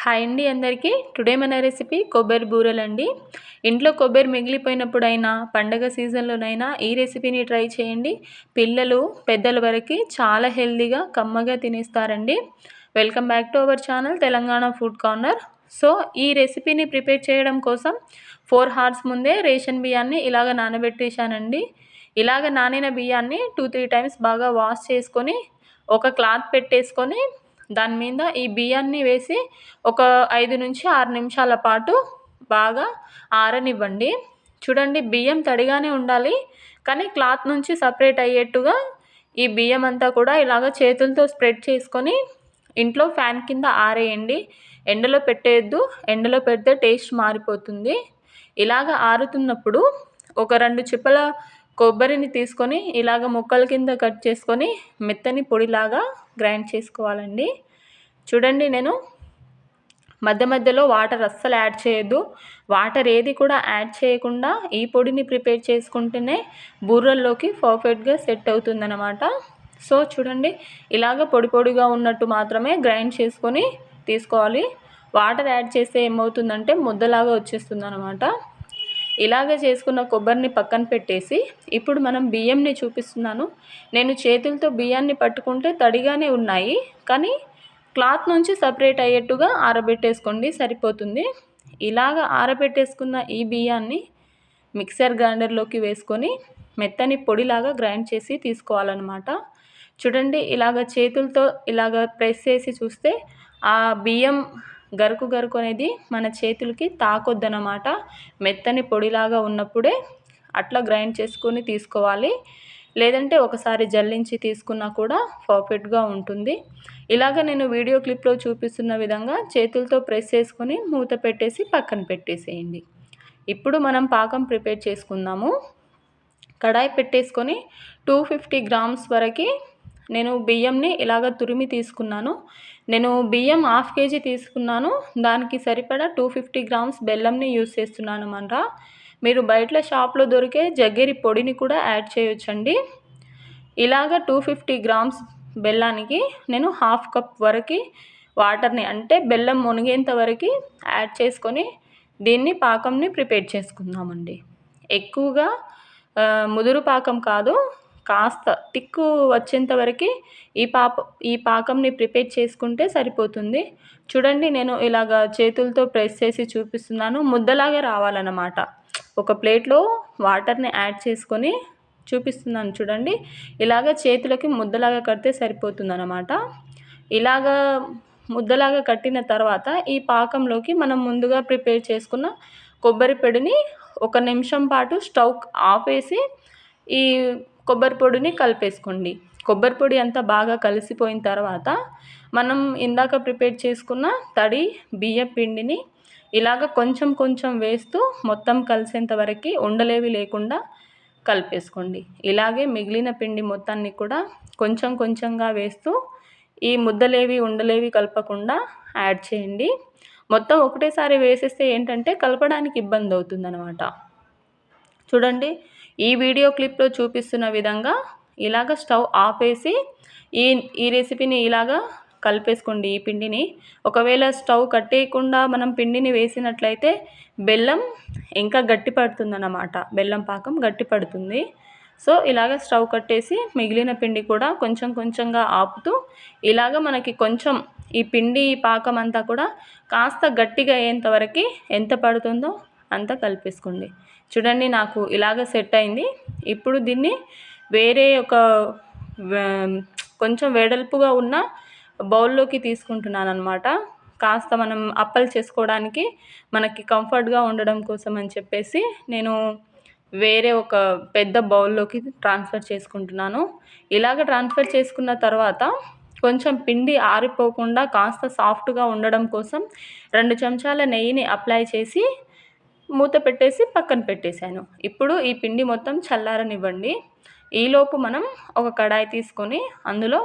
Hi అండి అందరికీ. Today మన రెసిపీ కొబ్బరి బూరెలండి. ఇంట్లో కొబ్బరి మిగిలిపోయినప్పుడైనా పండగ సీజన్లోనైనా ఈ రెసిపీని ట్రై చేయండి. పిల్లలు పెద్దల వరకు చాలా హెల్తీగా కమ్మగా తినేస్తారండి. Welcome back to our channel Telangana food corner. So ఈ రెసిపీని ప్రిపేర్ చేయడం కోసం 4 hours ముందే రేషన్ బియ్యాన్ని ఇలాగ నానబెట్టేశానండి. ఇలాగ నానిన బియ్యాన్ని 2-3 times బాగా వాష్ చేసుకొని ఒక క్లాత్ పెట్టేసుకొని దాని మీద ఈ బియ్యాన్ని వేసి ఒక 5-6 నిమిషాల పాటు బాగా ఆరనివ్వండి. చూడండి, బియ్యం తడిగానే ఉండాలి, కానీ క్లాత్ నుంచి సపరేట్ అయ్యేట్టుగా ఈ బియ్యం అంతా కూడా ఇలాగ చేతులతో స్ప్రెడ్ చేసుకొని ఇంట్లో ఫ్యాన్ కింద ఆరేయండి. ఎండలో పెట్టేయద్దు, ఎండలో పెడితే టేస్ట్ మారిపోతుంది. ఇలాగ ఆరుతున్నప్పుడు ఒక 2 చిప్పల కొబ్బరిని తీసుకొని ఇలాగ ముక్కల కింద కట్ చేసుకొని మెత్తని పొడిలాగా గ్రైండ్ చేసుకోవాలండి. చూడండి, నేను మధ్య మధ్యలో వాటర్ అస్సలు యాడ్ చేయొద్దు. వాటర్ ఏది కూడా యాడ్ చేయకుండా ఈ పొడిని ప్రిపేర్ చేసుకుంటేనే బూరెల్లోకి పర్ఫెక్ట్గా సెట్ అవుతుందన్నమాట. సో చూడండి, ఇలాగ పొడి పొడిగా ఉన్నట్టు మాత్రమే గ్రైండ్ చేసుకొని తీసుకోవాలి. వాటర్ యాడ్ చేస్తే ఏమవుతుందంటే ముద్దలాగా వచ్చేస్తుంది అనమాట. ఇలాగ చేసుకున్న కొబ్బరిని పక్కన పెట్టేసి ఇప్పుడు మనం బియ్యంని చూపిస్తున్నాను. నేను చేతులతో బియ్యాన్ని పట్టుకుంటే తడిగానే ఉన్నాయి, కానీ క్లాత్ నుంచి సపరేట్ అయ్యేట్టుగా ఆరబెట్టేసుకోండి, సరిపోతుంది. ఇలాగ ఆరబెట్టేసుకున్న ఈ బియ్యాన్ని మిక్సర్ గ్రైండర్లోకి వేసుకొని మెత్తని పొడిలాగా గ్రైండ్ చేసి తీసుకోవాలన్నమాట. చూడండి, ఇలాగ చేతులతో ఇలాగ ప్రెస్ చేసి చూస్తే ఆ బియ్యం గరుకు గరుకు అనేది మన చేతులకి తాకొద్దనమాట. మెత్తని పొడిలాగా ఉన్నప్పుడే అట్లా గ్రైండ్ చేసుకొని తీసుకోవాలి. లేదంటే ఒకసారి జల్లించి తీసుకున్నా కూడా పర్ఫెక్ట్గా ఉంటుంది. ఇలాగ నేను వీడియో క్లిప్లో చూపిస్తున్న విధంగా చేతులతో ప్రెస్ చేసుకొని మూత పెట్టేసి పక్కన పెట్టేసేయండి. ఇప్పుడు మనం పాకం ప్రిపేర్ చేసుకుందాము. కడాయి పెట్టేసుకొని 250 grams వరకు నేను బియ్యంని ఇలాగ తురిమి తీసుకున్నాను. నేను బియ్యం 1/2 kg తీసుకున్నాను, దానికి సరిపడా 250 grams బెల్లంని యూస్ చేస్తున్నాను అన్నమాట. మీరు బయట షాప్లో దొరికే జగ్గెరి పొడిని కూడా యాడ్ చేయొచ్చండి. ఇలాగ 250 grams బెల్లానికి నేను 1/2 cup వరకు వాటర్ని, అంటే బెల్లం మునిగేంత వరకు యాడ్ చేసుకొని దీన్ని పాకంని ప్రిపేర్ చేసుకుందామండి. ఎక్కువగా ముదురు పాకం కాదు, కాస్త తిక్కు వచ్చేంత వరకు ఈ పాకంని ప్రిపేర్ చేసుకుంటే సరిపోతుంది. చూడండి, నేను ఇలాగ చేతులతో ప్రెస్ చేసి చూపిస్తున్నాను. ముద్దలాగా రావాలన్నమాట. ఒక ప్లేట్లో వాటర్ని యాడ్ చేసుకొని చూపిస్తున్నాను చూడండి. ఇలాగ చేతులకి ముద్దలాగా కడితే సరిపోతుందన్నమాట. ఇలాగ ముద్దలాగా కట్టిన తర్వాత ఈ పాకంలోకి మనం ముందుగా ప్రిపేర్ చేసుకున్న కొబ్బరి పొడిని 1 నిమిషం పాటు స్టవ్ ఆపేసి ఈ కొబ్బరి పొడిని కలిపేసుకోండి. కొబ్బరి పొడి అంతా బాగా కలిసిపోయిన తర్వాత మనం ఇందాక ప్రిపేర్ చేసుకున్న తడి బియ్య పిండిని ఇలాగ కొంచెం కొంచెం వేస్తూ మొత్తం కలిసేంత వరకు ఉండలేవి లేకుండా కలిపేసుకోండి. ఇలాగే మిగిలిన పిండి మొత్తాన్ని కూడా కొంచెం కొంచెంగా వేస్తూ ఈ ముద్దలేవి ఉండలేవి కలపకుండా యాడ్ చేయండి. మొత్తం ఒకటేసారి వేసేస్తే ఏంటంటే కలపడానికి ఇబ్బంది అవుతుందన్నమాట. చూడండి, ఈ వీడియో క్లిప్లో చూపిస్తున్న విధంగా ఇలాగ స్టవ్ ఆపేసి ఈ రెసిపీని ఇలాగా కలిపేసుకోండి. ఈ పిండిని ఒకవేళ స్టవ్ కట్టేయకుండా మనం పిండిని వేసినట్లయితే బెల్లం ఇంకా గట్టి పడుతుందన్నమాట. బెల్లం పాకం గట్టి పడుతుంది. సో ఇలాగ స్టవ్ కట్టేసి మిగిలిన పిండి కూడా కొంచెం కొంచెంగా ఆపుతూ ఇలాగ మనకి కొంచెం ఈ పిండి పాకం అంతా కూడా కాస్త గట్టిగా అయ్యేంత వరకు ఎంత పడుతుందో అంత కలిపేసుకోండి. చూడండి, నాకు ఇలాగ సెట్ అయింది. ఇప్పుడు దీన్ని వేరే ఒక కొంచెం వెడల్పుగా ఉన్న బౌల్లోకి తీసుకుంటున్నాను అనమాట. కాస్త మనం అప్పలు చేసుకోవడానికి మనకి కంఫర్ట్గా ఉండడం కోసం అని చెప్పేసి నేను వేరే ఒక పెద్ద బౌల్లోకి ట్రాన్స్ఫర్ చేసుకుంటున్నాను. ఇలాగ ట్రాన్స్ఫర్ చేసుకున్న తర్వాత కొంచెం పిండి ఆరిపోకుండా కాస్త సాఫ్ట్గా ఉండడం కోసం 2 చెంచాల నెయ్యిని అప్లై చేసి మూత పెట్టేసి పక్కన పెట్టేశాను. ఇప్పుడు ఈ పిండి మొత్తం చల్లారనివ్వండి. ఈలోపు మనం ఒక కడాయి తీసుకొని అందులో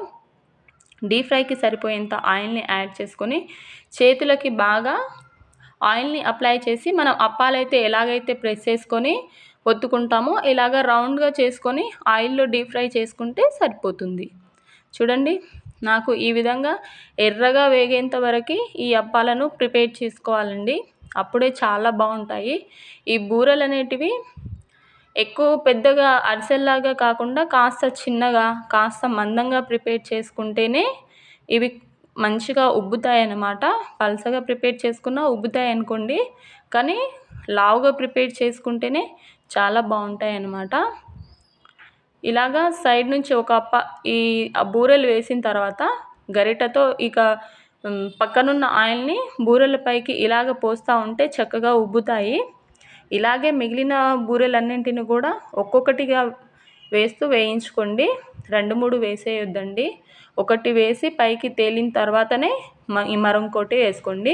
డీప్ ఫ్రైకి సరిపోయేంత ఆయిల్ని యాడ్ చేసుకొని చేతులకి బాగా ఆయిల్ని అప్లై చేసి మనం అప్పాలైతే ఎలాగైతే ప్రెస్ చేసుకొని ఒత్తుకుంటామో ఇలాగ రౌండ్గా చేసుకొని ఆయిల్లో డీప్ ఫ్రై చేసుకుంటే సరిపోతుంది. చూడండి, నాకు ఈ విధంగా ఎర్రగా వేగేంత వరకు ఈ అప్పాలను ప్రిపేర్ చేసుకోవాలండి. అప్పుడే చాలా బాగుంటాయి. ఈ బూరెలు అనేటివి ఎక్కువ పెద్దగా అరిసెల్లాగా కాకుండా కాస్త చిన్నగా, కాస్త మందంగా ప్రిపేర్ చేసుకుంటేనే ఇవి మంచిగా ఉబ్బుతాయన్నమాట. పలసగా ప్రిపేర్ చేసుకున్నా ఉబ్బుతాయనుకోండి, కానీ లావుగా ప్రిపేర్ చేసుకుంటేనే చాలా బాగుంటాయన్నమాట. ఇలాగా సైడ్ నుంచి ఈ బూరెలు వేసిన తర్వాత గరిటెతో ఇక పక్కనున్న ఆయిల్ని బూరెల పైకి ఇలాగ పోస్తూ ఉంటే చక్కగా ఉబ్బుతాయి. ఇలాగే మిగిలిన బూరెలన్నింటిని కూడా ఒక్కొక్కటిగా వేయించుకోండి. 2, 3 వేసేయొద్దండి. ఒకటి వేసి పైకి తేలిన తర్వాతనే మరొకటి వేసుకోండి.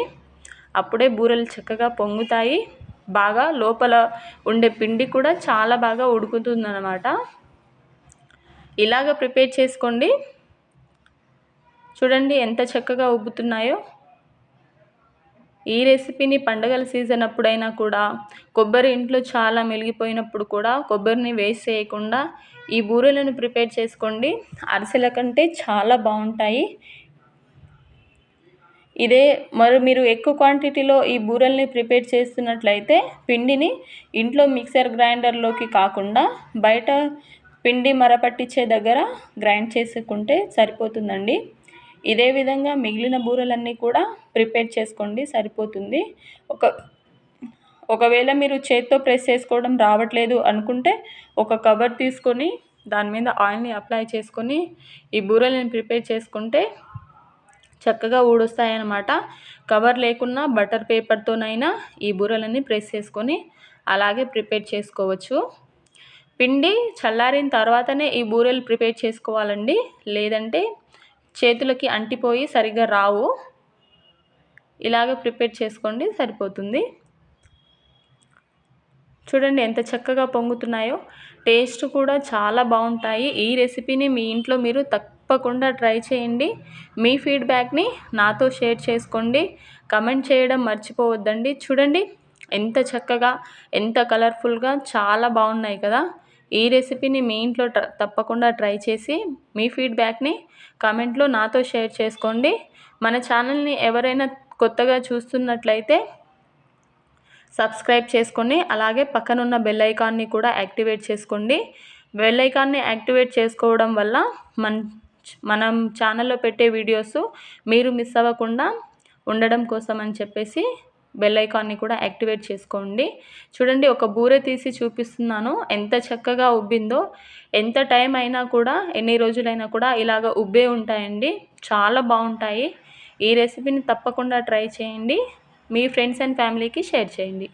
అప్పుడే బూరెలు చక్కగా పొంగుతాయి. బాగా లోపల ఉండే పిండి కూడా చాలా బాగా ఉడుకుతుందన్నమాట. ఇలాగ ప్రిపేర్ చేసుకోండి. చూడండి ఎంత చక్కగా ఉబ్బుతున్నాయో. ఈ రెసిపీని పండగల సీజన్ అప్పుడైనా కూడా, కొబ్బరి ఇంట్లో చాలా మెలిగిపోయినప్పుడు కూడా కొబ్బరిని వేస్ట్ చేయకుండా ఈ బూరెలను ప్రిపేర్ చేసుకోండి. అరిసెల కంటే చాలా బాగుంటాయి. మీరు ఎక్కువ క్వాంటిటీలో ఈ బూరెల్ని ప్రిపేర్ చేస్తున్నట్లయితే పిండిని ఇంట్లో మిక్సర్ గ్రైండర్లోకి కాకుండా బయట పిండి మరపట్టించే దగ్గర గ్రైండ్ చేసుకుంటే సరిపోతుందండి. ఇదే విధంగా మిగిలిన బూరెలన్నీ కూడా ప్రిపేర్ చేసుకోండి, సరిపోతుంది. ఒకవేళ మీరు చేత్తో ప్రెస్ చేసుకోవడం రావట్లేదు అనుకుంటే ఒక కవర్ తీసుకొని దాని మీద ఆయిల్ని అప్లై చేసుకొని ఈ బూరెలను ప్రిపేర్ చేసుకుంటే చక్కగా ఊడొస్తాయన్నమాట. కవర్ లేకున్నా బటర్ పేపర్తోనైనా ఈ బూరెలన్నీ ప్రెస్ చేసుకొని అలాగే ప్రిపేర్ చేసుకోవచ్చు. పిండి చల్లారిన తర్వాతనే ఈ బూరెలు ప్రిపేర్ చేసుకోవాలండి, లేదంటే చేతులకి అంటిపోయి సరిగ్గా రావు. ఇలాగ ప్రిపేర్ చేసుకోండి, సరిపోతుంది. చూడండి ఎంత చక్కగా పొంగుతున్నాయో. టేస్ట్ కూడా చాలా బాగుంటాయి. ఈ రెసిపీని మీ ఇంట్లో మీరు తప్పకుండా ట్రై చేయండి. మీ ఫీడ్బ్యాక్ని నాతో షేర్ చేసుకోండి. కమెంట్ చేయడం మర్చిపోవద్దండి. చూడండి ఎంత చక్కగా, ఎంత కలర్ఫుల్గా, చాలా బాగున్నాయి కదా. ఈ రెసిపీని మీ ఇంట్లో తప్పకుండా ట్రై చేసి మీ ఫీడ్బ్యాక్ని కామెంట్లో నాతో షేర్ చేసుకోండి. మన ఛానల్ని ఎవరైనా కొత్తగా చూస్తున్నట్లయితే సబ్స్క్రైబ్ చేసుకొని అలాగే పక్కనున్న బెల్ ఐకాన్ని కూడా యాక్టివేట్ చేసుకోండి. బెల్ ఐకాన్ని యాక్టివేట్ చేసుకోవడం వల్ల మనం ఛానల్లో పెట్టే వీడియోస్ మీరు మిస్ అవ్వకుండా ఉండడం కోసం అని చెప్పేసి బెల్ ఐకాన్ని కూడా యాక్టివేట్ చేసుకోండి. చూడండి ఒక బూరె తీసి చూపిస్తున్నాను, ఎంత చక్కగా ఉబ్బిందో. ఎంత టైం అయినా కూడా, ఎన్ని రోజులైనా కూడా ఇలాగ ఉబ్బే ఉంటాయండి. చాలా బాగుంటాయి. ఈ రెసిపీని తప్పకుండా ట్రై చేయండి. మీ ఫ్రెండ్స్ అండ్ ఫ్యామిలీకి షేర్ చేయండి.